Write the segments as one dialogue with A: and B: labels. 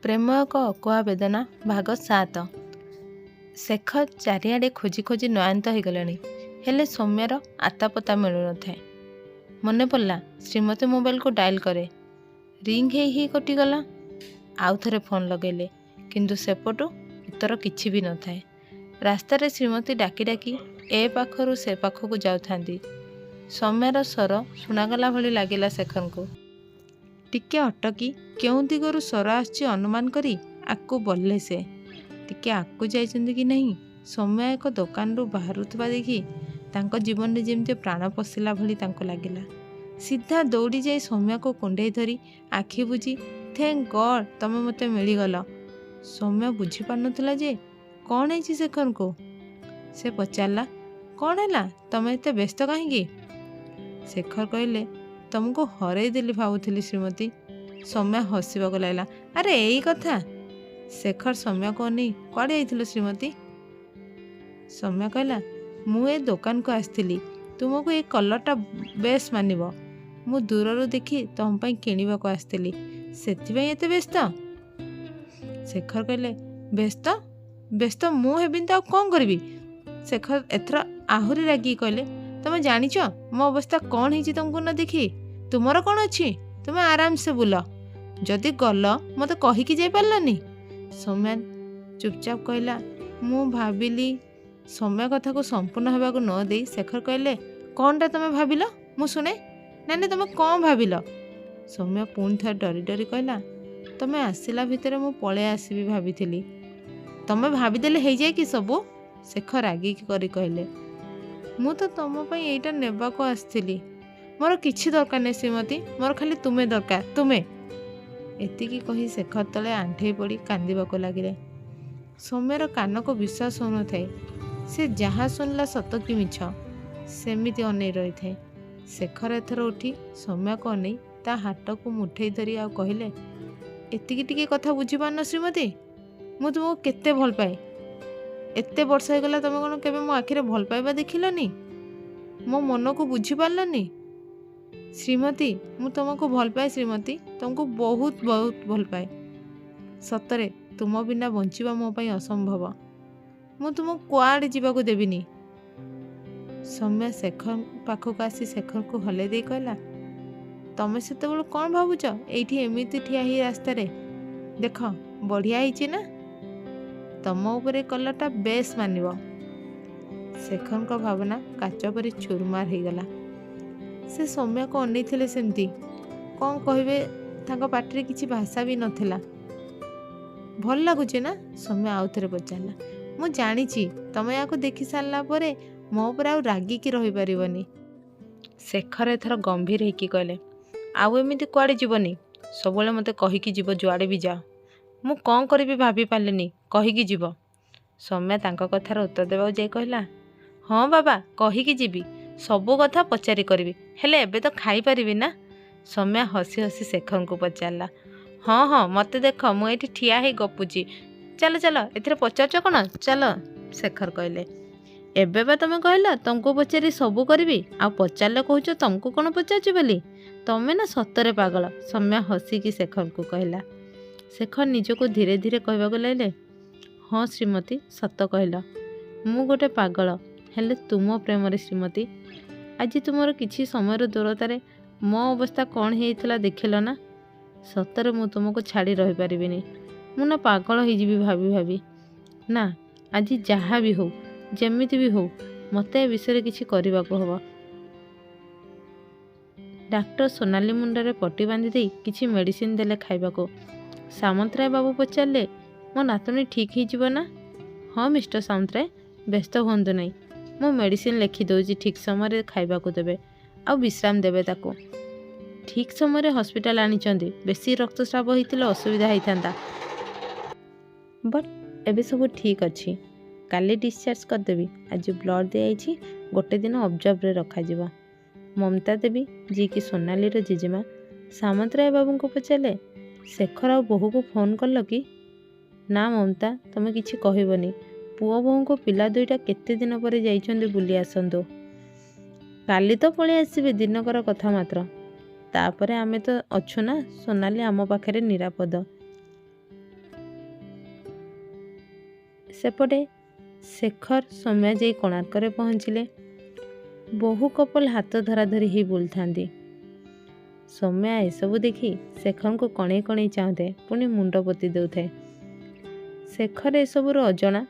A: ପ୍ରେମ ଏକ ଅକୁହା ବେଦନା ଭାଗ 7। ଶେଖର ଚାରିଆଡ଼େ ଖୋଜି ଖୋଜି ନୟାନ୍ତ ହୋଇଗଲେଣି, ହେଲେ ସୌମ୍ୟର ଆତାପତା ମିଳୁନଥାଏ। ମନେ ପଡ଼ିଲା, ଶ୍ରୀମତୀ ମୋବାଇଲକୁ ଡାଏଲ୍ କରେ। ରିଙ୍ଗ ହେଇ ହେଇ କଟିଗଲା। ଆଉ ଥରେ ଫୋନ୍ ଲଗାଇଲେ, କିନ୍ତୁ ସେପଟୁ ଉତ୍ତର କିଛି ବି ନଥାଏ। ରାସ୍ତାରେ ଶ୍ରୀମତୀ ଡାକି ଡାକି ଏ ପାଖରୁ ସେ ପାଖକୁ ଯାଉଥାନ୍ତି। ସୌମ୍ୟର ସ୍ୱର ଶୁଣାଗଲା ଭଳି ଲାଗିଲା ଶେଖରଙ୍କୁ। ଟିକେ ଅଟକି କେଉଁ ଦିଗରୁ ସ୍ୱର ଆସୁଛି ଅନୁମାନ କରି ଆଗକୁ ବଢ଼ିଲେ ସେ। ଟିକେ ଆଗକୁ ଯାଇଛନ୍ତି କି ନାହିଁ, ସୌମ୍ୟ ଏକ ଦୋକାନରୁ ବାହାରୁଥିବା ଦେଖି ତାଙ୍କ ଜୀବନରେ ଯେମିତି ପ୍ରାଣ ପଶିଲା ଭଳି ତାଙ୍କୁ ଲାଗିଲା। ସିଧା ଦୌଡ଼ି ଯାଇ ସୌମ୍ୟକୁ କୁଣ୍ଡେଇ ଧରି ଆଖି ବୁଜି, ଥ୍ୟାଙ୍କ ଗଡ୍ ତମେ ମୋତେ ମିଳିଗଲ। ସୌମ୍ୟ ବୁଝିପାରୁନଥିଲା ଯେ କ'ଣ ହେଇଛି ଶେଖରଙ୍କୁ। ସେ ପଚାରିଲା, କ'ଣ ହେଲା, ତମେ ଏତେ ବ୍ୟସ୍ତ କାହିଁକି? ଶେଖର କହିଲେ, ତମକୁ ହରେଇ ଦେଲି ଭାବୁଥିଲି ଶ୍ରୀମତୀ। ସୌମ୍ୟ ହସିବାକୁ ଲାଗିଲା, ଆରେ ଏଇ କଥା। ଶେଖର ସୌମ୍ୟକୁ ଅନେଇ, କୁଆଡ଼େ ଯାଇଥିଲ ଶ୍ରୀମତୀ? ସୌମ୍ୟ କହିଲା, ମୁଁ ଏ ଦୋକାନକୁ ଆସିଥିଲି। ତୁମକୁ ଏ କଲର୍ଟା ବେଶ ମାନିବ। ମୁଁ ଦୂରରୁ ଦେଖି ତମ ପାଇଁ କିଣିବାକୁ ଆସିଥିଲି, ସେଥିପାଇଁ ଏତେ ବ୍ୟସ୍ତ? ଶେଖର କହିଲେ, ବ୍ୟସ୍ତ ବ୍ୟସ୍ତ ମୁଁ ହେବିନି ତ ଆଉ କ'ଣ କରିବି? ଶେଖର ଏଥର ଆହୁରି ରାଗିକି କହିଲେ, ତମେ ଜାଣିଛ ମୋ ଅବସ୍ଥା କ'ଣ ହେଇଛି ତମକୁ ନ ଦେଖି? ତୁମର କ'ଣ ଅଛି? ତୁମେ ଆରାମସେ ବୁଲ। ଯଦି ଗଲ ମୋତେ କହିକି ଯାଇପାରିଲନି? ସୌମ୍ୟ ଚୁପଚାପ କହିଲା, ମୁଁ ଭାବିଲି। ସୌମ୍ୟ କଥାକୁ ସମ୍ପୂର୍ଣ୍ଣ ହେବାକୁ ନ ଦେଇ ଶେଖର କହିଲେ, କ'ଣଟା ତମେ ଭାବିଲ ମୁଁ ଶୁଣେ। ନାଇଁ ତମେ କ'ଣ ଭାବିଲ? ସୌମ୍ୟ ପୁଣି ଥରେ ଡରି ଡରି କହିଲା, ତମେ ଆସିଲା ଭିତରେ ମୁଁ ପଳେଇ ଆସିବି ଭାବିଥିଲି। ତମେ ଭାବିଦେଲେ ହେଇଯାଏ କି ସବୁ? ଶେଖର ରାଗିକି କରି କହିଲେ, ମୁଁ ତ ତମ ପାଇଁ ଏଇଟା ନେବାକୁ ଆସିଥିଲି। ମୋର କିଛି ଦରକାର ନାହିଁ ଶ୍ରୀମତୀ, ମୋର ଖାଲି ତୁମେ ଦରକାର, ତୁମେ। ଏତିକି କହି ଶେଖର ତଳେ ଆଣ୍ଠେଇ ପଡ଼ି କାନ୍ଦିବାକୁ ଲାଗିଲେ। ସୌମ୍ୟର କାନକୁ ବିଶ୍ୱାସ ହେଉନଥାଏ। ସେ ଯାହା ଶୁଣିଲା ସତ କି ମିଛ ସେମିତି ଅନେଇ ରହିଥାଏ। ଶେଖର ଏଥର ଉଠି ସୌମ୍ୟକୁ ଅନେଇ ତା ହାତକୁ ମୁଠେଇ ଧରି ଆଉ କହିଲେ, ଏତିକି ଟିକେ କଥା ବୁଝିପାରୁନ ଶ୍ରୀମତୀ? ମୁଁ ତୁମକୁ କେତେ ଭଲ ପାଏ। ଏତେ ବର୍ଷ ହେଇଗଲା, ତମେ କ'ଣ କେବେ ମୋ ଆଖିରେ ଭଲ ପାଇବା ଦେଖିଲନି? ମୋ ମନକୁ ବୁଝିପାରିଲନି? ଶ୍ରୀମତୀ ମୁଁ ତୁମକୁ ଭଲ ପାଏ ଶ୍ରୀମତୀ, ତୁମକୁ ବହୁତ ବହୁତ ଭଲ ପାଏ। ସତରେ ତୁମ ବିନା ବଞ୍ଚିବା ମୋ ପାଇଁ ଅସମ୍ଭବ। ମୁଁ ତୁମକୁ କୁଆଡ଼େ ଯିବାକୁ ଦେବିନି। ସୌମ୍ୟ ଶେଖର ପାଖକୁ ଆସି ଶେଖରକୁ ହଲେଇ ଦେଇ କହିଲା, ତମେ ସେତେବେଳେ କ'ଣ ଭାବୁଛ ଏଇଠି ଏମିତି ଠିଆ ହେଇ ରାସ୍ତାରେ? ଦେଖ ବଢ଼ିଆ ହେଇଛି ନା? ତମ ଉପରେ କଲର୍ଟା ବେଶ ମାନିବ। ଶେଖରଙ୍କ ଭାବନା କାଚ ପରି ଚୁରମାର ହେଇଗଲା। ସେ ସୌମ୍ୟକୁ ଅନେଇଥିଲେ ସେମିତି। କ'ଣ କହିବେ ତାଙ୍କ ପାଟିରେ କିଛି ଭାଷା ବି ନଥିଲା। ଭଲ ଲାଗୁଛି ନା? ସୌମ୍ୟ ଆଉ ଥରେ ପଚାରିଲା। ମୁଁ ଜାଣିଛି ତମେ ୟାକୁ ଦେଖି ସାରିଲା ପରେ ମୋ ଉପରେ ଆଉ ରାଗିକି ରହିପାରିବନି। ଶେଖର ଏଥର ଗମ୍ଭୀର ହେଇକି କହିଲେ, ଆଉ ଏମିତି କୁଆଡ଼େ ଯିବନି। ସବୁବେଳେ ମୋତେ କହିକି ଯିବ ଯୁଆଡ଼େ ବି ଯାଅ। ମୁଁ କ'ଣ କରିବି ଭାବି ପାରିଲିନି, କହିକି ଯିବ। ସୌମ୍ୟ ତାଙ୍କ କଥାର ଉତ୍ତର ଦେବାକୁ ଯାଇ କହିଲା, ହଁ ବାବା କହିକି ଯିବି, ସବୁ କଥା ପଚାରି କରିବି, ହେଲେ ଏବେ ତ ଖାଇପାରିବି ନା? ସୌମ୍ୟ ହସି ହସି ଶେଖରଙ୍କୁ ପଚାରିଲା, ହଁ ହଁ ମୋତେ ଦେଖ ମୁଁ ଏଇଠି ଠିଆ ହେଇ ଗପୁଛି, ଚାଲ ଚାଲ ଏଥିରେ ପଚାରୁଛ କ'ଣ, ଚାଲ। ଶେଖର କହିଲେ, ଏବେ ବା ତମେ କହିଲ ତମକୁ ପଚାରି ସବୁ କରିବି, ଆଉ ପଚାରିଲେ କହୁଛ ତମକୁ କ'ଣ ପଚାରୁଛି ବୋଲି? ତମେ ନା ସତରେ ପାଗଳ। ସୌମ୍ୟ ହସିକି ଶେଖରଙ୍କୁ କହିଲା। ଶେଖର ନିଜକୁ ଧୀରେ ଧୀରେ କହିବାକୁ ଲାଗିଲେ, ହଁ ଶ୍ରୀମତୀ ସତ କହିଲ, ମୁଁ ଗୋଟେ ପାଗଳ, ହେଲେ ତୁମ ପ୍ରେମରେ ଶ୍ରୀମତୀ। ଆଜି ତୁମର କିଛି ସମୟର ଦୂରତାରେ ମୋ ଅବସ୍ଥା କ'ଣ ହେଇଥିଲା ଦେଖିଲ ନା? ସତରେ ମୁଁ ତୁମକୁ ଛାଡ଼ି ରହିପାରିବିନି। ମୁଁ ନା ପାଗଳ ହେଇଯିବି ଭାବି ଭାବି। ନା ଆଜି ଯାହା ବି ହଉ, ଯେମିତି ବି ହଉ, ମୋତେ ଏ ବିଷୟରେ କିଛି କରିବାକୁ ହେବ। ଡାକ୍ତର ସୋନାଲି ମୁଣ୍ଡରେ ପଟି ବାନ୍ଧି ଦେଇ କିଛି ମେଡ଼ିସିନ ଦେଲେ ଖାଇବାକୁ। ସାମନ୍ତରାୟ ବାବୁ ପଚାରିଲେ, ମୋ ନାତୁଣୀ ଠିକ୍ ହେଇଯିବ ନା? ହଁ ମିଷ୍ଟର ସାମନ୍ତରାୟ, ବ୍ୟସ୍ତ ହୁଅନ୍ତୁ ନାହିଁ। ମୁଁ ମେଡ଼ିସିନ ଲେଖିଦେଉଛି, ଠିକ୍ ସମୟରେ ଖାଇବାକୁ ଦେବେ, ଆଉ ବିଶ୍ରାମ ଦେବେ ତାକୁ। ଠିକ୍ ସମୟରେ ହସ୍ପିଟାଲ ଆଣିଛନ୍ତି, ବେଶୀ ରକ୍ତସ୍ରାବ ହେଇଥିଲେ ଅସୁବିଧା ହେଇଥାନ୍ତା। ବଟ୍ ଏବେ ସବୁ ଠିକ୍ ଅଛି। କାଲି ଡିସଚାର୍ଜ କରିଦେବି। ଆଜି ବ୍ଲଡ଼ ଦିଆଯାଇଛି, ଗୋଟେ ଦିନ ଅବଜର୍ଭରେ ରଖାଯିବ। ମମତା ଦେବୀ ଯିଏକି ସୋନାଲିର ଜେଜେମା, ସାମନ୍ତରାୟ ବାବୁଙ୍କୁ ପଚାରିଲେ, ଶେଖର ଆଉ ବୋହୂକୁ ଫୋନ୍ କଲ କି? ନା ମମତା, ତମେ କିଛି କହିବନି। ପୁଅ ବୋହୂଙ୍କୁ ପିଲା ଦୁଇଟା କେତେ ଦିନ ପରେ ଯାଇଛନ୍ତି ବୁଲି ଆସନ୍ତୁ। କାଲି ତ ପଳେଇ ଆସିବେ, ଦିନକର କଥା ମାତ୍ର। ତାପରେ ଆମେ ତ ଅଛୁ ନା, ସୋନାଲି ଆମ ପାଖରେ ନିରାପଦ। ସେପଟେ ଶେଖର ସୌମ୍ୟା ଯାଇ କୋଣାର୍କରେ ପହଞ୍ଚିଲେ। ବହୁ କପଲ ହାତ ଧରାଧରି ହେଇ ବୁଲୁଥାନ୍ତି। ସୌମ୍ୟା ଏସବୁ ଦେଖି ଶେଖରଙ୍କୁ କଣେଇ କଣେଇ ଚାହୁଁଥାଏ, ପୁଣି ମୁଣ୍ଡ ପୋତି ଦେଉଥାଏ। ଶେଖର ଏସବୁର ଅଜଣା।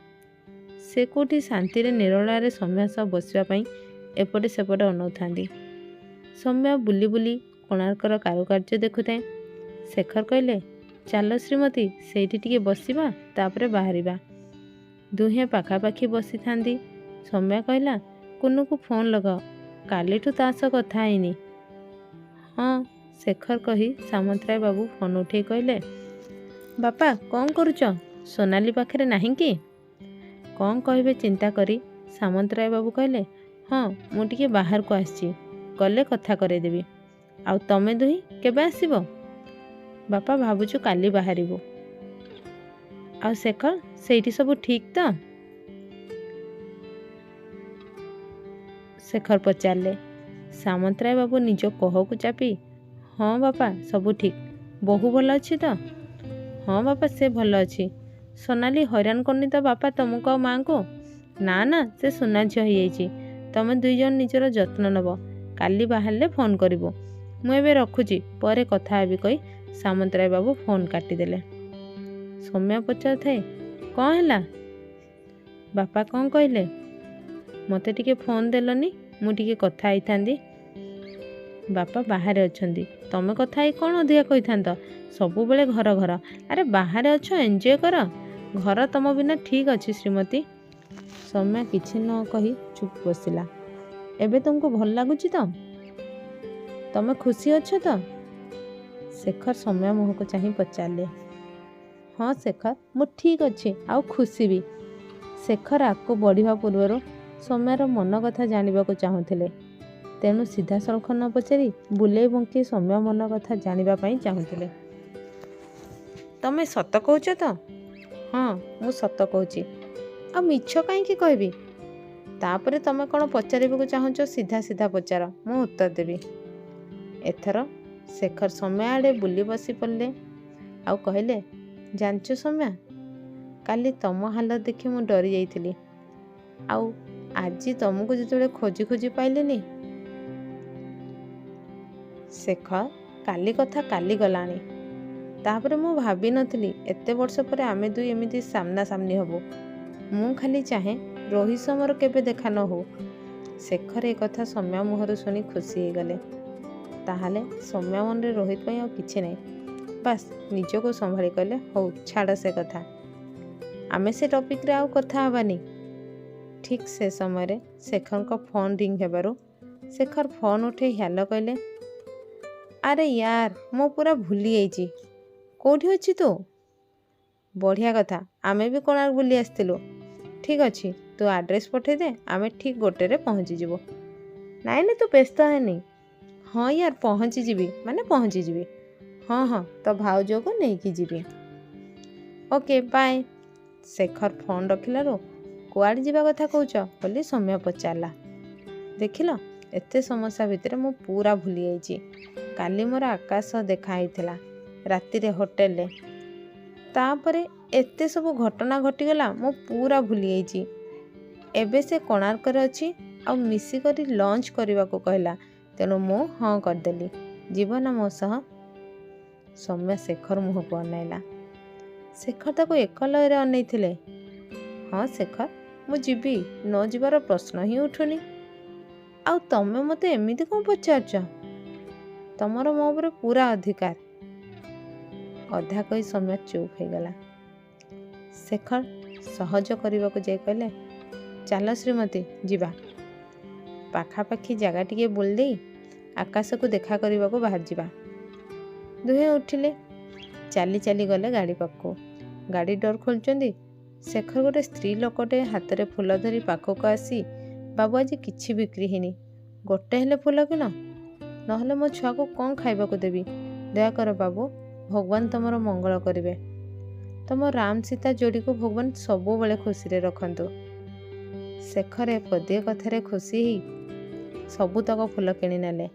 A: ସେ କେଉଁଠି ଶାନ୍ତିରେ ନିରୋଳାରେ ସୌମ୍ୟା ସହ ବସିବା ପାଇଁ ଏପଟେ ସେପଟେ ଅନଉଥାନ୍ତି। ସୌମ୍ୟା ବୁଲି ବୁଲି କୋଣାର୍କର କାରୁକାର୍ଯ୍ୟ ଦେଖୁଥାଏ। ଶେଖର କହିଲେ, ଚାଲ ଶ୍ରୀମତୀ, ସେଇଠି ଟିକେ ବସିବା, ତାପରେ ବାହାରିବା। ଦୁହେଁ ପାଖାପାଖି ବସିଥାନ୍ତି। ସୌମ୍ୟା କହିଲା, କୁନୁକୁ ଫୋନ୍ ଲଗାଅ, କାଲିଠୁ ତା ସହ କଥା ହେଇନି। ହଁ, ଶେଖର କହି ସାମନ୍ତରାୟ ବାବୁ ଫୋନ୍ ଉଠେଇ କହିଲେ, ବାପା କ'ଣ କରୁଛ? ସୋନାଲି ପାଖରେ ନାହିଁ କି? କ'ଣ କହିବେ ଚିନ୍ତା କରି ସାମନ୍ତରାୟ ବାବୁ କହିଲେ, ହଁ, ମୁଁ ଟିକେ ବାହାରକୁ ଆସିଛି, ଗଲେ କଥା କରେଇଦେବି। ଆଉ ତମେ ଦୁହିଁ କେବେ ଆସିବ? ବାପା ଭାବୁଛୁ କାଲି ବାହାରିବୁ। ଆଉ ଶେଖର, ସେଇଠି ସବୁ ଠିକ୍ ତ? ଶେଖର ପଚାରିଲେ। ସାମନ୍ତରାୟ ବାବୁ ନିଜ କୋହକୁ ଚାପି, ହଁ ବାପା, ସବୁ ଠିକ୍। ବୋହୂ ଭଲ ଅଛି ତ? ହଁ ବାପା, ସେ ଭଲ ଅଛି। ସୋନାଲି ହଇରାଣ କରୁନି ତ ବାପା ତମକୁ ଆଉ ମାଆଙ୍କୁ? ନା ନା, ସେ ସୁନା ଝିଅ ହେଇଯାଇଛି। ତମେ ଦୁଇଜଣ ନିଜର ଯତ୍ନ ନେବ। କାଲି ବାହାରିଲେ ଫୋନ୍ କରିବୁ। ମୁଁ ଏବେ ରଖୁଛି, ପରେ କଥା ହେବି କହି ସାମନ୍ତରାୟ ବାବୁ ଫୋନ୍ କାଟିଦେଲେ। ସୌମ୍ୟା ପଚାରୁଥାଏ, କ'ଣ ହେଲା? ବାପା କ'ଣ କହିଲେ? ମୋତେ ଟିକେ ଫୋନ୍ ଦେଲନି, ମୁଁ ଟିକେ କଥା ହେଇଥାନ୍ତି। ବାପା ବାହାରେ ଅଛନ୍ତି, ତମେ କଥା ହେଇ କ'ଣ ଅଧିକା କହିଥାନ୍ତ? ସବୁବେଳେ ଘର ଘର। ଆରେ ବାହାରେ ଅଛ, ଏନ୍ଜୟ କର। ଘର ତମ ବିନା ଠିକ୍ ଅଛି ଶ୍ରୀମତୀ। ସୌମ୍ୟା କିଛି ନ କହି ଚୁପ୍ ବସିଲା। ଏବେ ତୁମକୁ ଭଲ ଲାଗୁଛି ତ? ତମେ ଖୁସି ଅଛ ତ? ଶେଖର ସୌମ୍ୟା ମୁହଁକୁ ଚାହିଁ ପଚାରିଲେ। ହଁ ଶେଖର, ମୁଁ ଠିକ୍ ଅଛି, ଆଉ ଖୁସି ବି। ଶେଖର ଆଗକୁ ବଢ଼ିବା ପୂର୍ବରୁ ସୌମ୍ୟାର ମନ କଥା ଜାଣିବାକୁ ଚାହୁଁଥିଲେ। ତେଣୁ ସିଧାସଳଖ ନ ପଚାରି ବୁଲେଇ ବଙ୍କେଇ ସୌମ୍ୟା ମନ କଥା ଜାଣିବା ପାଇଁ ଚାହୁଁଥିଲେ। ତମେ ସତ କହୁଛ ତ? ହଁ, ମୁଁ ସତ କହୁଛି। ଆଉ ମିଛ କାହିଁକି କହିବି? ତାପରେ ତମେ କ'ଣ ପଚାରିବାକୁ ଚାହୁଁଛ ସିଧା ସିଧା ପଚାର, ମୁଁ ଉତ୍ତର ଦେବି। ଏଥର ଶେଖର ସୌମ୍ୟା ଆଡ଼େ ବୁଲି ବସି ପଡ଼ିଲେ। ଆଉ କହିଲେ, ଜାଣିଛ ସୌମ୍ୟା, କାଲି ତମ ହାଲତ ଦେଖି ମୁଁ ଡରି ଯାଇଥିଲି। ଆଉ ଆଜି ତମକୁ ଯେତେବେଳେ ଖୋଜି ଖୋଜି ପାଇଲିନି। ଶେଖର, କାଲି କଥା କାଲି ଗଲାଣି। ତାପରେ ମୁଁ ଭାବିନଥିଲି ଏତେ ବର୍ଷ ପରେ ଆମେ ଦୁଇ ଏମିତି ସାମ୍ନା ସାମ୍ନି ହବୁ। ମୁଁ ଖାଲି ଚାହେଁ ରୋହିତ ମୋର କେବେ ଦେଖା ନ ହଉ। ଶେଖର ଏ କଥା ସୌମ୍ୟା ମୁହଁରୁ ଶୁଣି ଖୁସି ହେଇଗଲେ। ତାହେଲେ ସୌମ୍ୟା ମନରେ ରୋହିତ ପାଇଁ ଆଉ କିଛି ନାହିଁ। ବାସ୍ ନିଜକୁ ସମ୍ଭାଳି କହିଲେ, ହଉ ଛାଡ଼ ସେ କଥା, ଆମେ ସେ ଟପିକ୍ରେ ଆଉ କଥା ହେବାନି। ଠିକ୍ ସେ ସମୟରେ ଶେଖରଙ୍କ ଫୋନ୍ ରିଙ୍ଗ୍ ହେବାରୁ ଶେଖର ଫୋନ୍ ଉଠେଇ ହ୍ୟାଲୋ କହିଲେ। ଆରେ ୟାର, ମୁଁ ପୁରା ଭୁଲି ଯାଇଛି। କେଉଁଠି ଅଛି ତୁ? ବଢ଼ିଆ କଥା, ଆମେ ବି କୋଣାର୍କ ବୁଲି ଆସିଥିଲୁ। ଠିକ୍ ଅଛି, ତୁ ଆଡ୍ରେସ୍ ପଠାଇଦେ, ଆମେ ଠିକ୍ 1ରେ ପହଞ୍ଚିଯିବୁ। ନାଇଁ ନାଇଁ, ତୁ ବ୍ୟସ୍ତ ହେନି। ହଁ ୟାର, ପହଞ୍ଚିଯିବି। ହଁ ହଁ, ତୋ ଭାଉଜକୁ ନେଇକି ଯିବି। Okay, bye. ଶେଖର ଫୋନ୍ ରଖିଲାରୁ କୁଆଡ଼େ ଯିବା କଥା କହୁଛ ବୋଲି ସୌମ୍ୟା ପଚାରିଲା। ଦେଖିଲ, ଏତେ ସମସ୍ୟା ଭିତରେ ମୁଁ ପୁରା ଭୁଲି ଯାଇଛି। କାଲି ମୋର ଆକାଶ ଦେଖା ହେଇଥିଲା ରାତିରେ ହୋଟେଲରେ। ତାପରେ ଏତେ ସବୁ ଘଟଣା ଘଟିଗଲା, ମୁଁ ପୁରା ଭୁଲି ଯାଇଛି। ଏବେ ସେ କୋଣାର୍କରେ ଅଛି, ଆଉ ମିଶିକରି ଲଞ୍ଚ କରିବାକୁ କହିଲା। ତେଣୁ ମୁଁ ହଁ କରିଦେଲି। ଯିବ ନା ମୋ ସହ? ସୌମ୍ୟା ଶେଖର ମୁହଁକୁ ଅନାଇଲା। ଶେଖର ତାକୁ ଏକଲୟରେ ଅନେଇଥିଲେ। ହଁ ଶେଖର, ମୁଁ ଯିବି, ନ ଯିବାର ପ୍ରଶ୍ନ ହିଁ ଉଠୁନି। ଆଉ ତମେ ମୋତେ ଏମିତି କ'ଣ ପଚାରୁଛ? ତମର ମୋ ଉପରେ ପୁରା ଅଧିକାର। ଅଧା କହି ସୌମ୍ୟା ଚୁପ୍ ହେଇଗଲା। ଶେଖର ସହଜ କରିବାକୁ ଯାଇ କହିଲେ, ଚାଲ ଶ୍ରୀମତୀ, ଯିବା। ପାଖାପାଖି ଜାଗା ଟିକେ ବୁଲି ଦେଇ ଆକାଶକୁ ଦେଖା କରିବାକୁ ବାହାରିଯିବା। ଦୁହେଁ ଉଠିଲେ। ଚାଲି ଚାଲି ଗଲେ ଗାଡ଼ି ପାଖକୁ। ଗାଡ଼ି ଡୋର୍ ଖୋଲୁଛନ୍ତି। ଶେଖର ଗୋଟେ ସ୍ତ୍ରୀ ଲୋକଟେ ହାତରେ ଫୁଲ ଧରି ପାଖକୁ ଆସି, ବାବୁ ଆଜି କିଛି ବିକ୍ରି ହେଇନି, ଗୋଟେ ହେଲେ ଫୁଲ କିଣ, ନହେଲେ ମୋ ଛୁଆକୁ କ'ଣ ଖାଇବାକୁ ଦେବି। ଦୟାକର ବାବୁ, ଭଗବାନ ତମର ମଙ୍ଗଳ କରିବେ। ତମ ରାମ ସୀତା ଯୋଡ଼ିକୁ ଭଗବାନ ସବୁବେଳେ ଖୁସିରେ ରଖନ୍ତୁ। ଶେଖର ପଦିଏ କଥାରେ ଖୁସି ହେଇ ସବୁତକ ଫୁଲ କିଣି ନେଲେ।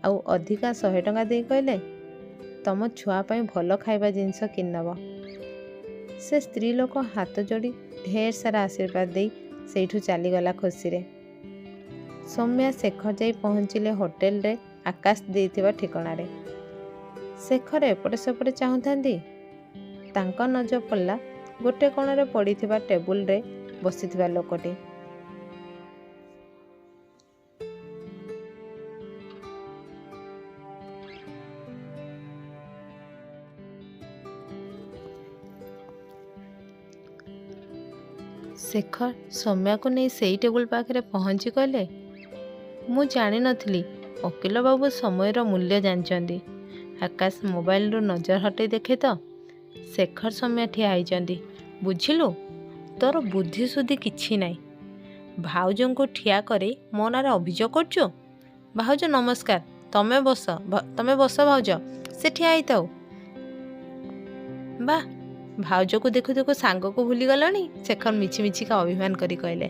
A: ଆଉ ଅଧିକା 100 ଟଙ୍କା ଦେଇ କହିଲେ, ତମ ଛୁଆ ପାଇଁ ଭଲ ଖାଇବା ଜିନିଷ କିଣି ନେବ। ସେ ସ୍ତ୍ରୀ ଲୋକ ହାତ ଯୋଡ଼ି ढेर सारा आशीर्वाद दे सेठू चलीगला खुशी। सौम्या शेखर जाई पहुँचिले होटेल रे आकाश देइथिबा ठिकाणारे। शेखर एपटे सेपटे चाहुंथांती। तांका नजर पड़ला गोटे कोणरे पड़िथिबा टेबुल रे बसिथिबा लोकटी। शेखर सौम्या को नहीं सेई टेबुल पाखे पहुँची कहले, मु जानी नथिली वकील बाबू समयर मूल्य जानचंदी। आकाश मोबाइल रू नजर हटे देखे तो शेखर सौम्या ठिया होइचंदी। बुझिलु तोर बुद्धि सुद्धि किछि नाई। भाउजों को ठिया करे मो नारे अभियोग करचु। भाउज नमस्कार, तमे बस भाउज, से ठिया होइताउ। बा भाउज को देखु देखु सांग को भूली गलानी। शेखर मिछि मिछि का अभिमान करी कहले।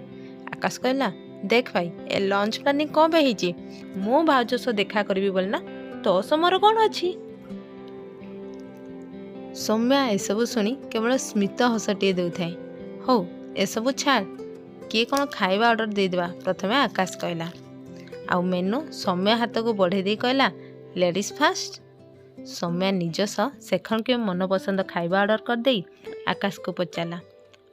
A: आकाश कहला, देख भाई ए लंच प्लानिंग कौन पे ହେଇଛି? मो भाउज सो देखा करबी बोल ना, तो समर कौन अच्छी? सौम्या एसबू शुणी केवल स्मित हसटिए देउथाए। हौ एसबू छाड़, किए कौन खाଇବା ऑर्डर देदेवा प्रथमे आकाश कहला। आउ मेनू सौम्या हाथ को बढ़े दे कहला, लेडीज फास्ट। सौम्या निजस शेखर के मन पसंद खाଇବା ऑर्डर कर दे आकाश को पचारा।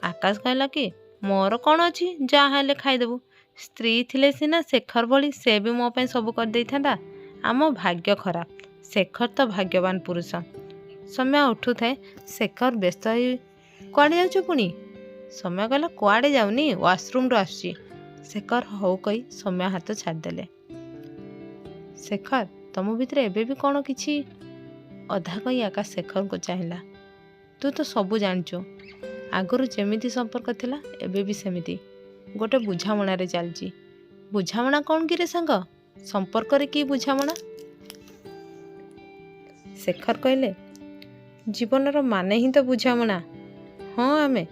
A: आकाश कहला कि मोर कौन अच्छी, जहाँ हेले खाईदेबू। स्त्री थिले सिना शेखर भली से भी मो पे सब कर देई थांदा। आम भाग्य खराब, शेखर तो भाग्यवान पुरुष। सौम्या उठू थाए। शेखर व्यस्त कुआड़े जाऊँ पुणी? सौम्या कहला, कुआड़े जाऊनी, वाशरूम रू आसुची। शेखर हौ कही सौम्या हाथ छाड़देले। शेखर तुम भितर एबे भी कौन किछि अधा कही आकाश शेखर को चाहिला। तू तो सबू जानचु, आगरू जेमिति संपर्क थिला एबे भी सेमिति गोटे बुझामणारे चलची। बुझामणा कौन कि रे सांग? संपर्क रे की बुझामणा? शेखर कहले, जीवनर माने ही तो बुझामणा। हाँ आमे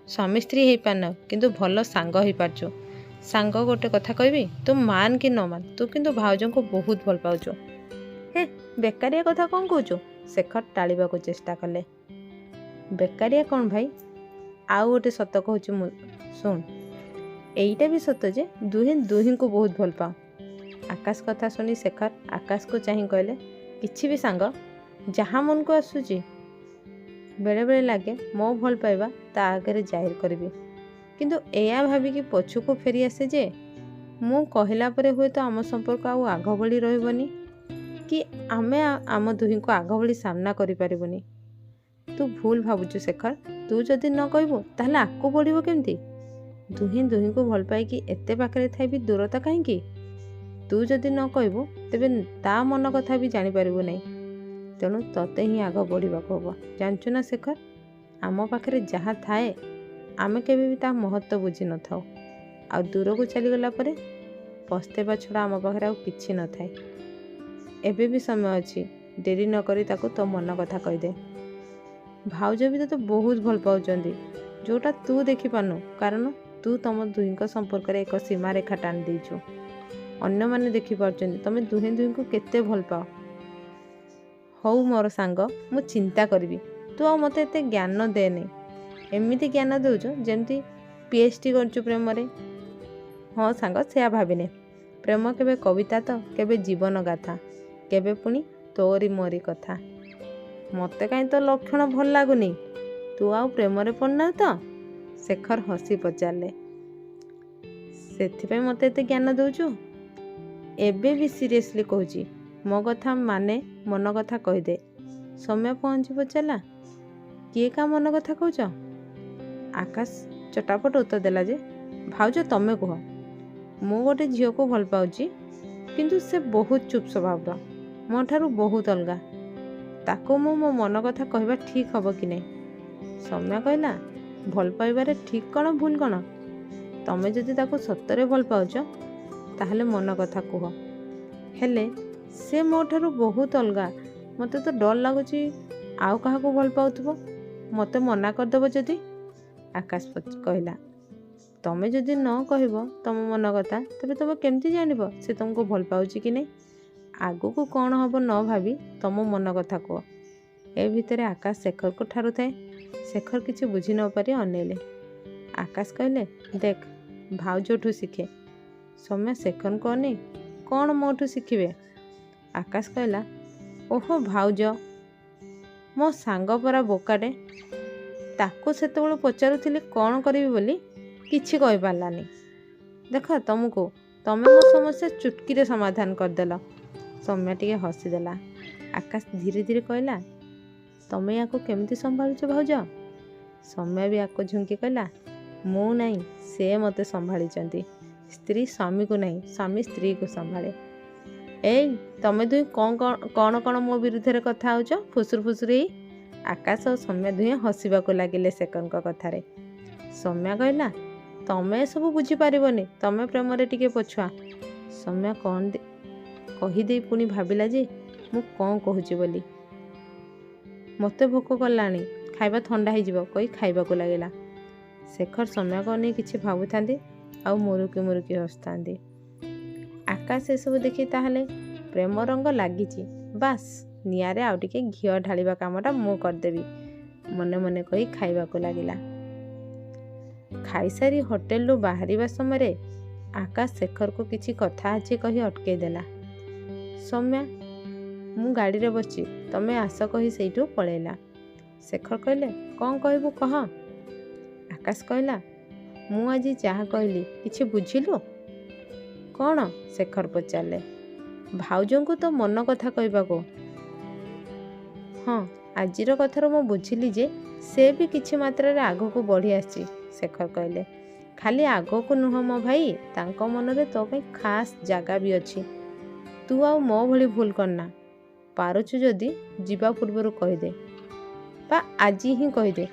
A: स्वामी स्त्री हो पारन किंतु भल सांग हो पारचु। सांग गोटे कथा कहबी, तू मान कि न मान, तू किंतु भाउजों को बहुत भल पाउचु। हे बेकारिया कथा कौन कहचु? शेखर टाळिबा को चेष्टा कले। बेकारिया कौन भाई? आउ गोटे सत कहूँ मु शुण। एईटा भी सत जे दुहे दुही को बहुत भल पाओ। आकाश कथा सुनी शेखर आकाश को चाह कहले, किछि भी सांग जहाँ मन को आसुची बेले बेले लगे मो भल पाइबा ता आगे जाहिर करी, किंतु एया भावी कि पछु को फेरी आसे जे मु कहला परे हुए तो आम संपर्क आउ आग भली रहबनी कि आमे आम दुही को आग भली सामना करि परिबनी। तू भूल भावुचु शेखर, तू जदि न कहबो ताहले आकु बढ़िबो केमती? दुही दुही को भल पाई कि एते पाखरे थाई भी दूरता काहेकि? तू जदि न कहबो तेबे ता मन कथा भी जानि परिबो नै। तेणु तते ही आग बढ़िबाको हबो। जानचु ना शेखर, आम पाखरे जहाँ थाए आमे केबे भी ता महत्व बुझी न थाओ। आ दूर को चली गला परे पस्तेबा छड़ा आम पाखरे आउ किछि न थाए। एबे भी समय अछि, डेरी न करी ताको तो मन कथा कहि दे। भाउज भी तो बहुत भल पाउचंदी, जोटा तू देखि पानु, कारण तू तम दुहींको संपर्क रे एक सीमा रेखा टाणी देइछु। अन्य माने देखि पाउचंदी तमे दुहे दुही को केते भल पाओ। हौ मोर सांग, मु चिंता करबी, तू आ मते एते ज्ञान दे नै। एमिति ज्ञान देउछु जेमती पीएचडी करचु प्रेम रे। हाँ सांग, सेया भाबिने। प्रेम केबे कविता तो केबे जीवन गाथा, केबे पुणी तोरी मोरी कथा। मते कहीं तो लक्षण भल लागुनी, तू आउ प्रेम रे पड़ना तो? शेखर हसी पचारे। सेथिपाई मते एते ज्ञान दउछु? एबे भी सीरियसली कहूची, मो कथा माने मन कथा कहीदे। सौम्या पहुँची पचारा, किए का मन कथा कहूच? आकाश चटापट उत्तर देला जे, भाउज तमे कह। मु गोटे झील को भल पाउची, किंतु से बहुत चुप स्वभाव, मो ठारू बहुत अलगा। ताको मो मन कथा कहबा ठीक हबो कि नहीं? सौम्या कहला, भल पाइबारे ठीक कौन भूल कौन? तमे जदि ताको सतरे भल पाउच ताहले मन कथा कह। हेले से मो ठारू बहुत अलगा, मते तो डर लगुची आउ काहाको भल पाउथबो, मते मना करदेबो जदि? आकाश कहला, तमे जदि न कहबो तम मन कथा, तबे तमे केमती जानिबो से तुमको भल पाउची कि नहीं? आगु को कौन हबो न भावी तम मन कथा कह। ए भितरे आकाश शेखर को ठारू थाए। शेखर किछि बुझी न पारि अनेले। ଆକାଶ କହିଲେ, ଦେଖ ଭାଉଜଠୁ ଶିଖେ। ସୌମ୍ୟା ଶେଖରଙ୍କୁ ଅନେଇ, କ'ଣ ମୋଠୁ ଶିଖିବେ? ଆକାଶ କହିଲା, ଓହୋ ଭାଉଜ, ମୋ ସାଙ୍ଗ ପରା ବୋକାଟେ। ତାକୁ ସେତେବେଳେ ପଚାରୁଥିଲି କ'ଣ କରିବି ବୋଲି, କିଛି କହିପାରିଲାନି। ଦେଖ ତମେ ମୋ ସମସ୍ୟା ଚୁଟକିରେ ସମାଧାନ କରିଦେଲ। ସୌମ୍ୟା ଟିକେ ହସିଦେଲା। ଆକାଶ ଧୀରେ ଧୀରେ କହିଲା, ତମେ ୟାକୁ କେମିତି ସମ୍ଭାଳୁଛ ଭାଉଜ? ସୌମ୍ୟା ବି ୟାକୁ ଝୁଙ୍କି କହିଲା, ମୁଁ ନାହିଁ, ସେ ମୋତେ ସମ୍ଭାଳିଛନ୍ତି। ସ୍ତ୍ରୀ ସ୍ୱାମୀକୁ ନାହିଁ, ସ୍ୱାମୀ ସ୍ତ୍ରୀକୁ ସମ୍ଭାଳେ। ଏଇ ତମେ ଦୁହେଁ କ'ଣ ମୋ ବିରୁଦ୍ଧରେ କଥା ହେଉଛ ଫୁସୁରୁ ଫୁସୁରୁ ହେଇ? ଆକାଶ ଓ ସୌମ୍ୟା ଦୁହେଁ ହସିବାକୁ ଲାଗିଲେ ଶେଖରଙ୍କ କଥାରେ। ସୌମ୍ୟା କହିଲା, ତମେ ଏସବୁ ବୁଝିପାରିବନି, ତମେ ପ୍ରେମରେ ଟିକେ ପଛୁଆ। ସୌମ୍ୟା କହିଦେଇ ପୁଣି ଭାବିଲା ଯେ ମୁଁ କ'ଣ କହୁଛି ବୋଲି। ମୋତେ ଭୋକ କଲାଣି, ଖାଇବା ଥଣ୍ଡା ହେଇଯିବ କହି ଖାଇବାକୁ ଲାଗିଲା। ଶେଖର ସୌମ୍ୟାକୁ ଅନେଇ କିଛି ଭାବୁଥାନ୍ତି ଆଉ ମୁରୁକି ମୁରୁକି ହସୁଥାନ୍ତି। ଆକାଶ ଏସବୁ ଦେଖି ତାହେଲେ ପ୍ରେମ ରଙ୍ଗ ଲାଗିଛି, ବାସ୍ ନିଆଁରେ ଆଉ ଟିକେ ଘିଅ ଢାଳିବା କାମଟା ମୁଁ କରିଦେବି ମନେ ମନେ କହି ଖାଇବାକୁ ଲାଗିଲା। ଖାଇସାରି ହୋଟେଲରୁ ବାହାରିବା ସମୟରେ ଆକାଶ ଶେଖରକୁ କିଛି କଥା ଅଛି କହି ଅଟକେଇ ଦେଲା। ସୌମ୍ୟା, ମୁଁ ଗାଡ଼ିରେ ବସିଛି, ତମେ ଆସ କହି ସେଇଠୁ ପଳେଇଲା। ଶେଖର କହିଲେ, କ'ଣ କହିବୁ କହ? ଆକାଶ କହିଲା, ମୁଁ ଆଜି ଯାହା କହିଲି କିଛି ବୁଝିଲୁ? କ'ଣ? ଶେଖର ପଚାରିଲେ। ଭାଉଜଙ୍କୁ ତ ମନ କଥା କହିବାକୁ। ହଁ, ଆଜିର କଥାରୁ ମୁଁ ବୁଝିଲି ଯେ ସେ ବି କିଛି ମାତ୍ରାରେ ଆଗକୁ ବଢ଼ି ଆସିଛି। ଶେଖର କହିଲେ, ଖାଲି ଆଗକୁ ନୁହଁ ମୋ ଭାଇ, ତାଙ୍କ ମନରେ ତୋ ପାଇଁ ଖାସ୍ ଜାଗା ବି ଅଛି। ତୁ ଆଉ ମୋ ଭଳି ଭୁଲ କରନା। ପାରୁଛୁ ଯଦି ଯିବା ପୂର୍ବରୁ କହିଦେ, ବା ଆଜି ହିଁ କହିଦେ।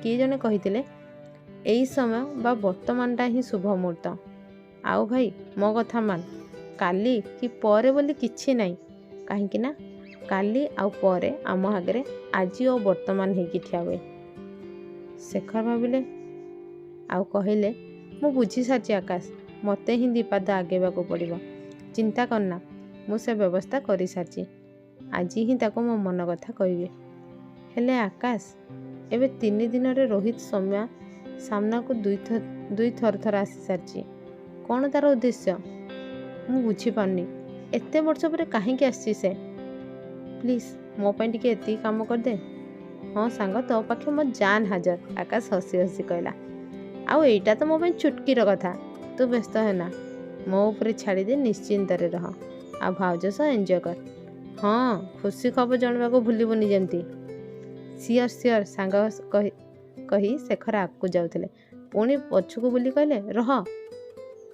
A: କିଏ ଜଣେ କହିଥିଲେ, ଏଇ ସମୟ ବା ବର୍ତ୍ତମାନଟା ହିଁ ଶୁଭ ମୁହୂର୍ତ୍ତ। ଆଉ ଭାଇ ମୋ କଥା ମାନ, କାଲି କି ପରେ ବୋଲି କିଛି ନାହିଁ। କାହିଁକି ନା କାଲି ଆଉ ପରେ ଆମ ଆଗରେ ଆଜି ଓ ବର୍ତ୍ତମାନ ହେଇକି ଠିଆ ହୁଏ। ଶେଖର ଭାବିଲେ ଆଉ କହିଲେ, ମୁଁ ବୁଝିସାରିଛି ଆକାଶ, ମୋତେ ହିଁ ଦିପାଦ ଆଗେଇବାକୁ ପଡ଼ିବ। ଚିନ୍ତା କରନା, ମୁଁ ସେ ବ୍ୟବସ୍ଥା କରିସାରିଛି। ଆଜି ହିଁ ତାକୁ ମୋ ମନ କଥା କହିବି। ହେଲେ ଆକାଶ, ଏବେ 3 ଦିନରେ ରୋହିତ ସୌମ୍ୟା ସାମ୍ନାକୁ ଦୁଇ ଥର ଆସିସାରିଛି। କ'ଣ ତାର ଉଦ୍ଦେଶ୍ୟ ମୁଁ ବୁଝିପାରୁନି। ଏତେ ବର୍ଷ ପରେ କାହିଁକି ଆସିଛି ସେ? ପ୍ଲିଜ୍ ମୋ ପାଇଁ ଟିକେ ଏତିକି କାମ କରିଦେ। ହଁ ସାଙ୍ଗ, ତୋ ପାଖେ ମୋ ଜାନ୍ ହାଜର। ଆକାଶ ହସି ହସି କହିଲା, ଆଉ ଏଇଟା ତ ମୋ ପାଇଁ ଚୁଟକିର କଥା। ତୁ ବ୍ୟସ୍ତ ହେନା, ମୋ ଉପରେ ଛାଡ଼ିଦେ, ନିଶ୍ଚିନ୍ତରେ ରହ, ଆଉ ଭାଉଜ ସହ ଏନ୍ଜୟ କର। ହଁ, ଖୁସି ଖବର ଜଣାଇବାକୁ ଭୁଲିବୁନି ଯେମିତି। ସିଓର ସାଙ୍ଗ କହି ଶେଖର ଆଗକୁ ଯାଉଥିଲେ। ପୁଣି ପଛକୁ ବୁଲି କହିଲେ, ରହ,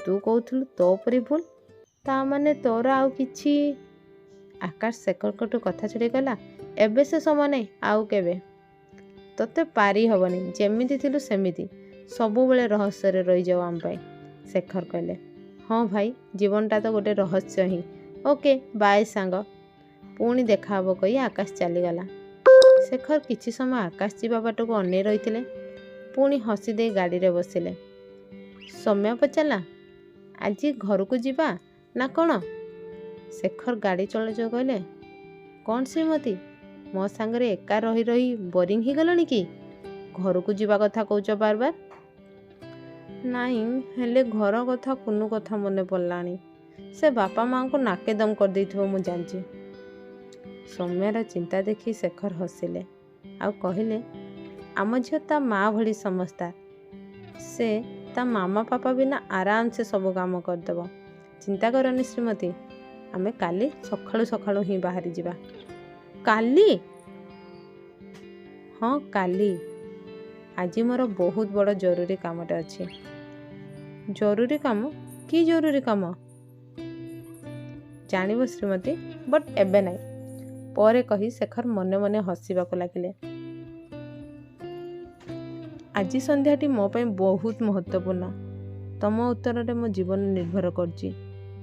A: ତୁ କହୁଥିଲୁ ତୋ ପରି ଭୁଲ, ତା ମାନେ ତୋର ଆଉ କିଛି? ଆକାଶ ଶେଖରଙ୍କଠୁ କଥା ଛଡ଼େଇ କହିଲା, ଏବେ ସେ ସମୟ ନାହିଁ, ଆଉ କେବେ। ତୋତେ ପାରି ହବନି, ଯେମିତି ଥିଲୁ ସେମିତି ସବୁବେଳେ ରହସ୍ୟରେ ରହିଯାଉ ଆମ ପାଇଁ। ଶେଖର କହିଲେ, ହଁ ଭାଇ, ଜୀବନଟା ତ ଗୋଟେ ରହସ୍ୟ ହିଁ। ଓକେ ବାଏ ସାଙ୍ଗ, ପୁଣି ଦେଖାହବ କହି ଆକାଶ ଚାଲିଗଲା। ଶେଖର କିଛି ସମୟ ଆକାଶ ଯିବା ବାଟକୁ ଅନେଇ ରହିଥିଲେ, ପୁଣି ହସି ଦେଇ ଗାଡ଼ିରେ ବସିଲେ। ସୌମ୍ୟା ପଚାରିଲା, ଆଜି ଘରକୁ ଯିବା ନା କ'ଣ? ଶେଖର ଗାଡ଼ି ଚଳାଚଳ କହିଲେ, କ'ଣ ଶ୍ରୀମତୀ, ମୋ ସାଙ୍ଗରେ ଏକା ରହି ରହି ବୋରିଂ ହେଇଗଲଣି କି? ଘରକୁ ଯିବା କଥା କହୁଛ ବାରବାର। ନାଇଁ, ହେଲେ ଘର କଥା କୁନୁ କଥା ମନେ ପଡ଼ିଲାଣି। ସେ ବାପା ମାଆଙ୍କୁ ନାକେ ଦମ କରିଦେଇଥିବ ମୁଁ ଜାଣିଛି। ସୌମ୍ୟାର ଚିନ୍ତା ଦେଖି ଶେଖର ହସିଲେ ଆଉ କହିଲେ, ଆମ ଝିଅ ତା ମା' ଭଳି ସମସ୍ତାର। ସେ ତା ମାମା ପାପା ବିନା ଆରାମସେ ସବୁ କାମ କରିଦେବ। ଚିନ୍ତା କରନି ଶ୍ରୀମତୀ, ଆମେ କାଲି ସକାଳୁ ହିଁ ବାହାରି ଯିବା। କାଲି? ହଁ କାଲି। ଆଜି ମୋର ବହୁତ ବଡ଼ ଜରୁରୀ କାମଟେ ଅଛି। ଜରୁରୀ କାମ? କି ଜରୁରୀ କାମ? ଜାଣିବ ଶ୍ରୀମତୀ, ବଟ୍ ଏବେ ନାହିଁ, ପରେ କହି ଶେଖର ମନେ ମନେ ହସିବାକୁ ଲାଗିଲେ। ଆଜି ସନ୍ଧ୍ୟାଟି ମୋ ପାଇଁ ବହୁତ ମହତ୍ତ୍ୱପୂର୍ଣ୍ଣ। ତମ ଉତ୍ତରରେ ମୋ ଜୀବନ ନିର୍ଭର କରୁଛି,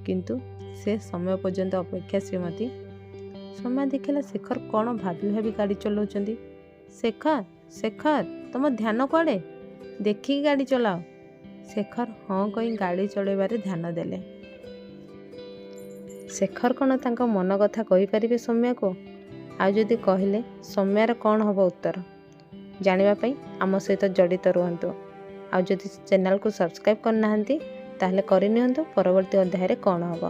A: କିନ୍ତୁ ସେ ସମୟ ପର୍ଯ୍ୟନ୍ତ ଅପେକ୍ଷା ଶ୍ରୀମତୀ। ସୌମ୍ୟା ଦେଖିଲା ଶେଖର କ'ଣ ଭାବି ଭାବି ଗାଡ଼ି ଚଲାଉଛନ୍ତି। ଶେଖର ତମ ଧ୍ୟାନ କୁଆଡ଼େ? ଦେଖିକି ଗାଡ଼ି ଚଲାଅ। ଶେଖର ହଁ କହି ଗାଡ଼ି ଚଳାଇବାରେ ଧ୍ୟାନ ଦେଲେ। ଶେଖର କ'ଣ ତାଙ୍କ ମନ କଥା କହିପାରିବେ ସୌମ୍ୟାକୁ? ଆଉ ଯଦି କହିଲେ ସୌମ୍ୟାର କ'ଣ ହେବ ଉତ୍ତର? ଜାଣିବା ପାଇଁ ଆମ ସହିତ ଜଡ଼ିତ ରୁହନ୍ତୁ। ଆଉ ଯଦି ଚ୍ୟାନେଲକୁ ସବସ୍କ୍ରାଇବ୍ କରିନାହାନ୍ତି ତାହେଲେ କରିନିଅନ୍ତୁ। ପରବର୍ତ୍ତୀ ଅଧ୍ୟାୟରେ କ'ଣ ହେବ।